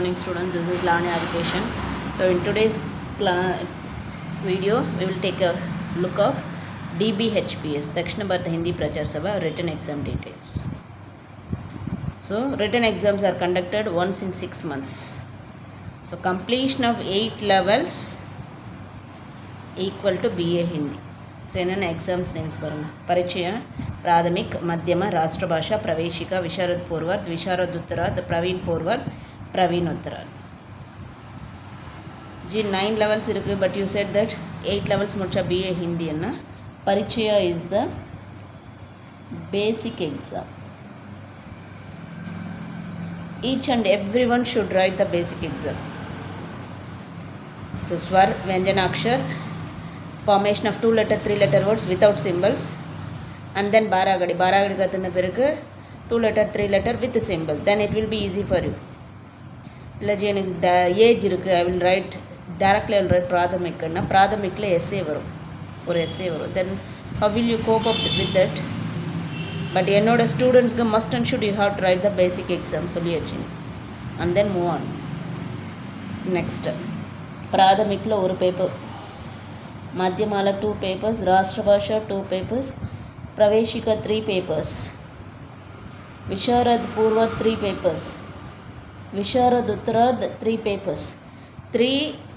morning students, this is Lavanya Education. So in today's video we will take a look of DBHPS, Dakshina Bharata Hindi Prachar Sabha written exam details. So written exams are conducted once in 6 months. So completion of 8 levels equal to BA Hindi. So என்னென்ன exams names பாருங்கள். பரிச்சயம், பிராதமிக், மத்தியம, ராஷ்டிரபாஷா, பிரவேஷிகா, விஷாரத் பூர்வார்த், விஷாரத் உத்தரார்த், பிரவீன் பூர்வார்த், பிரவீன் உத்தரார்த். ஜி 9 levels இருக்குது, but you said that 8 levels முடிச்சா BA Hindi என்ன. Parichaya is the basic exam. Each and everyone should write the basic exam. So swar, vyanjana, akshar, formation of 2 letter 3 letter words without symbols, and then baragadi kathuna pirukku 2 letter 3 letter with symbol, then it will be easy for you. illa je enak age irukku, I will write directly, I will write pradhamik na pradhamik la essay varum, or essay varum, then how will you cope up with that? But என்னோட ஸ்டூடெண்ட்ஸ்க்கு must and should you have to write the basic exam சொல்லியாச்சு. And then move on. Next பிராதமிக்கில் ஒரு paper, மத்தியமால 2 papers, Rashtrabhasha 2 papers, Praveshika 3 papers, Visharad Purvardh 3 papers, Visharad Uttarardh 3 papers. 3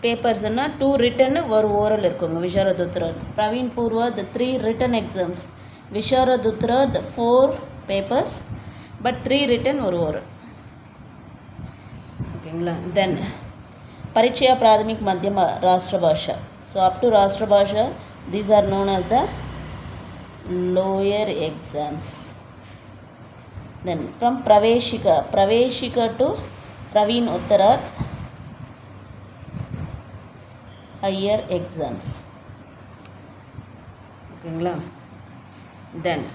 பேப்பர்ஸ்னால் 2 written ஒரு oral இருக்குங்க. Visharad Uttarardh, Praveen Purvardh 3 written exams, Visharad Uttarardh 4 papers, but 3 written ஒரு ஓரல். ஓகேங்களா. Then Parichaya, Prathmik, Madhyama, Rashtrabhasha. So up to ராஷ்டிரபாஷா these are known as the lower exams. Then from praveshika to praveen uttarath, higher exams. ஓகேங்களா. தென்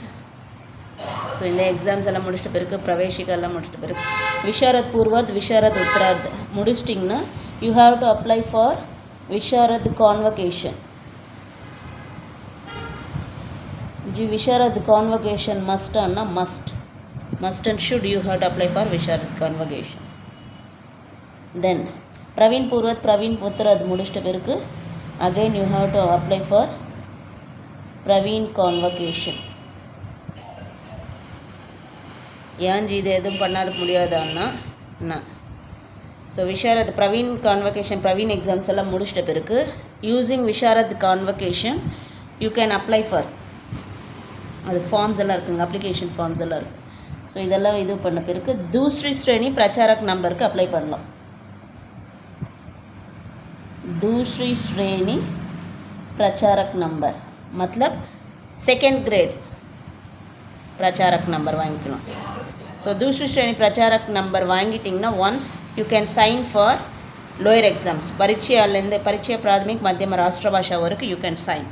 so இந்த exams எல்லாம் முடிச்சிட்ட பிறகு பிரவேஷிகா எல்லாம் முடிச்சிட்ட பிறகு விஷாரத் பூர்வார்த், விஷாரத் உத்தரார்த் முடிச்சிட்டிங்கன்னா you have to apply for Visharad convocation. ஜி விஷாரத் கான்வகேஷன் மஸ்டானா must and should you have to apply for Visharad convocation. Then Praveen Purvardh, Praveen Uttarardh முடிச்சிட்ட பிறகு again you have to apply for Praveen convocation. ஏன் இது எதுவும் பண்ணாத முடியாதான்னா நான் so Visharad Praveen convocation, Praveen exams எல்லாம் முடிச்சிட்ட பிறகு using Visharad convocation you can apply for, அதுக்கு ஃபார்ம்ஸ் எல்லாம் இருக்குங்க, அப்ளிகேஷன் ஃபார்ம்ஸ் எல்லாம் இருக்குது. ஸோ இதெல்லாம் இது பண்ண பிறகு தூஸ்ரி ஸ்ரேணி பிரச்சாரக் நம்பருக்கு அப்ளை பண்ணலாம். दूसरी श्रेणी प्रचारक नंबर मतलब सेकेंड ग्रेड प्रचारक नंबर வாங்கிக்கணும். ஸோ दूसरी श्रेणी प्रचारक नंबर வாங்கிட்டிங்கன்னா once you can sign for lower exams. பரீட்சையாலேருந்து பரீட்சை பிராதமிக், மத்தியம, ராஷ்டிரபாஷா வரைக்கும் you can sign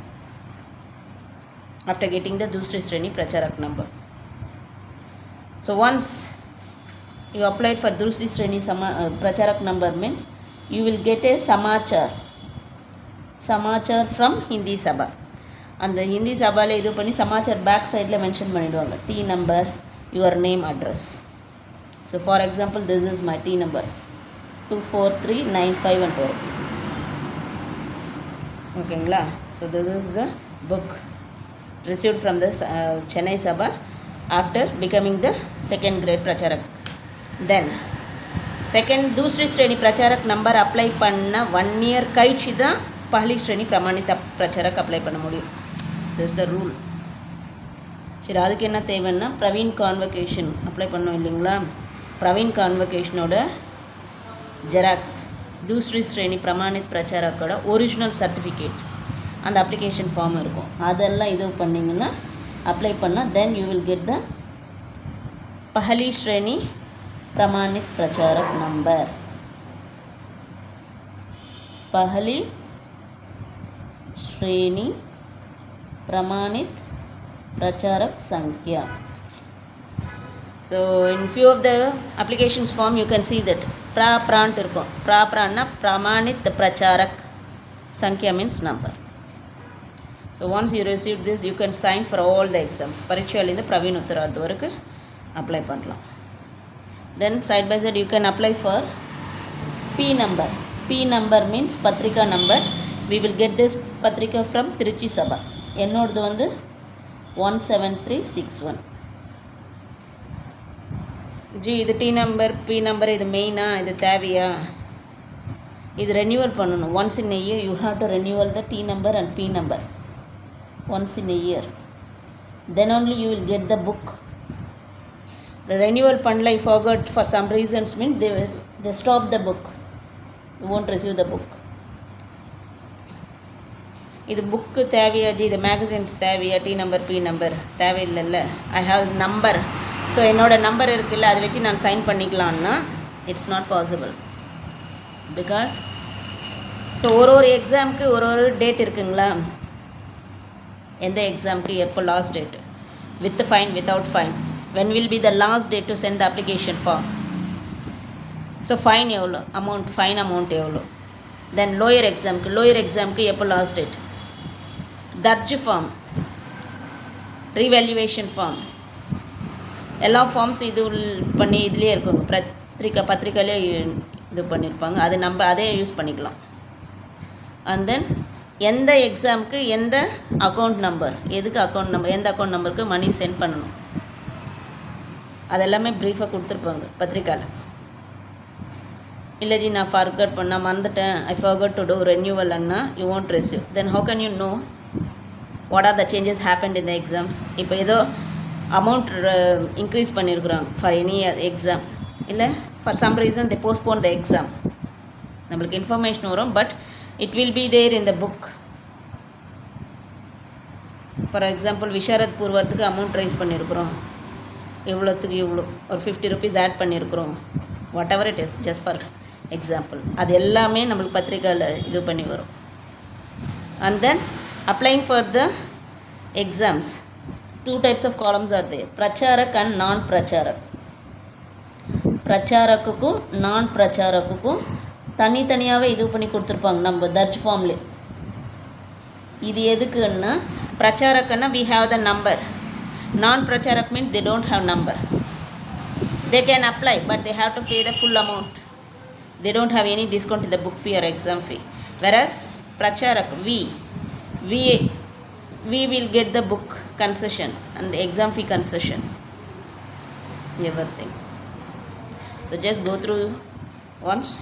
after getting the दूसरी श्रेणी प्रचारक number. So once you applied for दूसरी श्रेणी प्रचारक number means you will get a samachar from Hindi Sabha. அந்த ஹிந்தி சபாவில் இது பண்ணி சமாச்சார் பேக் சைடில் மென்ஷன் பண்ணிவிடுவாங்க, T number, your name, address. So for example this is my D number 24395 and 4. ஓகேங்களா. So this is the book received from the Chennai Sabha after becoming the second grade pracharak. Then second दूसरी श्रेणी प्रचारक number apply பண்ண 1 year கழிச்சு தான் पहली श्रेणी प्रमाणित प्रचारक अप्लाई பண்ண முடியும். This the rule. சரி, அதுக்கு என்ன தேவைன்னா பிரவீன் கான்வகேஷன் அப்ளை பண்ணோம் இல்லைங்களா. பிரவீன் கான்வகேஷனோட ஜெராக்ஸ், दूसरी श्रेणी प्रमाणित பிரச்சாரக்கோட ஒரிஜினல் சர்டிஃபிகேட், அந்த அப்ளிகேஷன் ஃபார்ம் இருக்கும், அதெல்லாம் இது பண்ணிங்கன்னா அப்ளை பண்ணால் then you will get the पहली श्रेणी प्रमाणित प्रचारक नंबर. पहली श्रेणी प्रमाणित प्रचारक संख्या. So in few of the applications form you can see that प्रांत இருக்கும். प्राना प्रमाणित प्रचारक संख्या means number. So once you receive this you can sign for all the exams. பரீட்சையிலிருந்து Praveen உத்தரார்த் வரைக்கும் அப்ளை பண்ணலாம். Then side by side you can apply for P number means patrika number. We will get this patrika from Trichy Sabha. என்னோடது வந்து 17361. G இது T number P number இது மெயினா இது தேவையா? இது ரெனியூவல் பண்ணணும். Once in a year you have to renewal the T number and P number. Once in a year. Then only you will get the book. The renewal பண்ணல I forgot for some reasons mean they stop the book. You won't receive the book. இது book தேவையா ஜி இது magazines தேவையா T number P number தேவையில்லைல்ல I have number so என்னோட number இருக்குல்ல அதை வச்சு நான் சைன் பண்ணிக்கலான்னா it's not possible because so ஒரு எக்ஸாமுக்கு ஒரு டேட் இருக்குங்களா எந்த எக்ஸாமுக்கு எப்போ last date with fine without fine when will be the last date to send the application form so fine எவ்வளோ amount fine amount எவ்வளோ then lower examக்கு எப்போ last date தர்ஜ் ஃபார்ம் ரீவேல்யூவேஷன் ஃபார்ம் எல்லா ஃபார்ம்ஸ் இது பண்ணி இதுலேயே இருக்குங்க பத்திரிக்கையிலே இது பண்ணியிருப்பாங்க அது நம்ம அதே யூஸ் பண்ணிக்கலாம் அண்ட் தென் எந்த எக்ஸாமுக்கு எந்த அக்கௌண்ட் நம்பர் எதுக்கு அக்கௌண்ட் நம்பர் எந்த அக்கௌண்ட் நம்பருக்கு மணி சென்ட் பண்ணணும் அதெல்லாமே ப்ரீஃபாக கொடுத்துருப்பாங்க பத்திரிக்கையில் இல்லை ஜி நான் ஃபர்கட் பண்ண மறந்துட்டேன் I forgot to do renewal அண்ணா you won't receive then how can you know what are the changes happened in the exams இப்போ ஏதோ அமௌண்ட் இன்க்ரீஸ் பண்ணியிருக்குறாங்க ஃபார் எனி எக்ஸாம் இல்லை for some reason they postpone the exam நம்மளுக்கு information வரும் but it will be there in the book for example Visharad பூர்வத்துக்கு amount raise பண்ணியிருக்கிறோம் இவ்வளோத்துக்கு இவ்வளோ ஒரு 50 rupees ஆட் பண்ணியிருக்கிறோம் whatever it is just for example அது எல்லாமே நம்மளுக்கு பத்திரிக்கையில் இது பண்ணி வரும் and then applying for the exams 2 types of columns are there பிரச்சாரக் அண்ட் நான் பிரச்சாரக் பிரச்சாரக்குக்கும் நான் பிரச்சாரக்குக்கும் தனித்தனியாகவே இது பண்ணி கொடுத்துருப்பாங்க நம்ம தர்ஜ் ஃபார்ம்லே இது எதுக்குன்னா பிரச்சாரக்குன்னா we have the number non-pracharak means they don't have number they can apply but they have to pay the full amount they don't have any discount in the book fee or exam fee whereas pracharak we will get the book concession and the exam fee concession everything so just go through once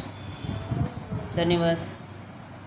dhanyawad